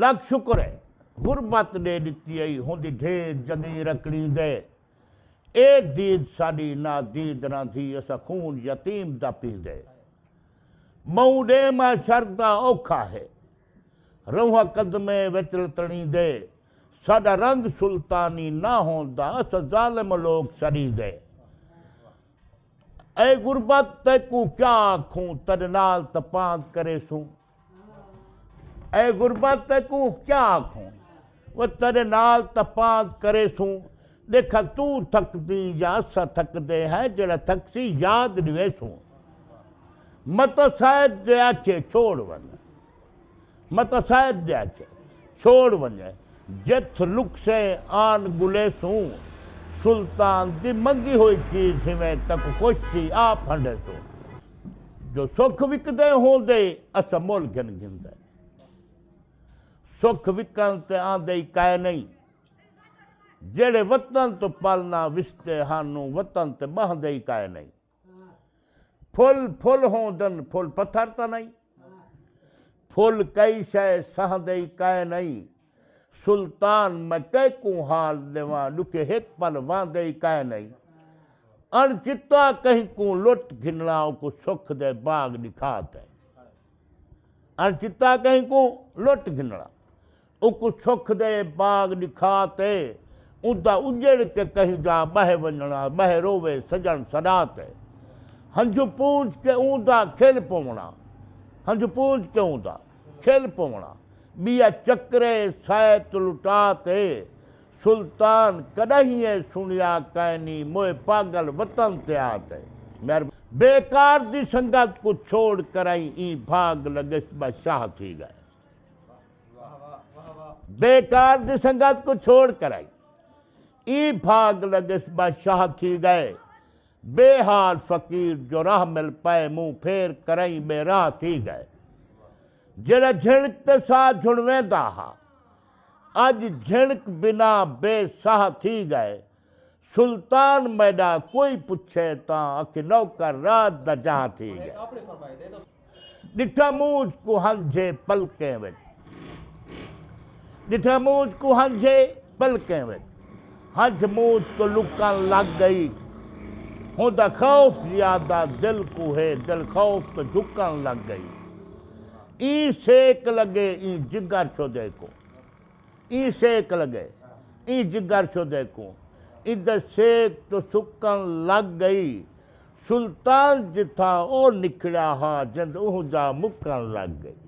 लख शुक्र है गुरबत ने दिती आई होंदी ढेर जदी रकड़ी दे ए दीद साडी ना दीद ना थी असा खून यतीम दा पींदे मऊ दे मा शरदा औखा है रहुआ कदमे विच तणी दे साडा रंग सुल्तानी ना होंदा अस जालिम लोग सड़ी दे ए गुरबत तैकू क्या आखूं तेरे नाल तपांत करे सूं ए गुरबत तैकू क्या आखूं वो तेरे नाल तपांत करे सूं देखा तू थकदी या असा थकदे हैं जरा थकसी याद निवे सूं मत शायद दे आखे छोड़ वन मत शायद दे आखे छोड़ वने जिथ लुक से आन गुले सूं सुल्तान दी मंगी हुई चीज हिमें तक खुश थी आप हंडे सो जो सुख विकदे होंदे असा मोल गिन गिनदे सुख विकन ते आंदे काए नहीं जेड़े वतन तो पालना विस्ते हानू वतन ते बहदे काए नहीं फुल फुल होंदन फुल पत्थर तो नहीं फुल कई शय सहदे काए नहीं सुल्तान मैं कई को हाल देवा लुके हिक पल वादे काए नहीं अणचिता कहीं को लुट घिनला को सुख दे बाग दिखात है अणचिता कहीं को लुट घिनला उको सुख दे बाग दिखाते उदा उजड़ के कहीं जा बह वञणा बह रोवे सजन सदात है हंझ पूंछ के ऊंदा खेल पवना हंझ पूंछ के ऊंदा खेल पवना बिया चक्रे सायत लुटाते सुल्तान कदहीं सुनिया कैनी मोए पागल वतन ते आते बेकार दी संगत को छोड़ कराई ई भाग लगे शाह थी गए बेकार दी संगत को छोड़ कराई ई भाग लगे शाह थी गए बेहाल फकीर जो राह मिल पाए मुंह फेर कराई बेराह थी गए जरा झिणक ते साह झुणवेंदा हा अज झिणक बिना बेसाह थी गए सुल्तान मैडा कोई पुछे ता अख नौकर रात दा जहां थी गए डिठा मूज को हंझे पलके विच डिठा मूज को हंझे पलके विच हंझ मूज को लुकन लग गई होंदा खौफ ज्यादा दिल को है दिल खौफ तो झुकन लग गई ई सेक लगे ई जिगर छो देखो ई सेक लगे ई जिगर छो देखो इधर सेक तो सुकन लग गई सुल्तान जिथा ओ निकड़ा हा जंद ओह जा मुकन लग गई।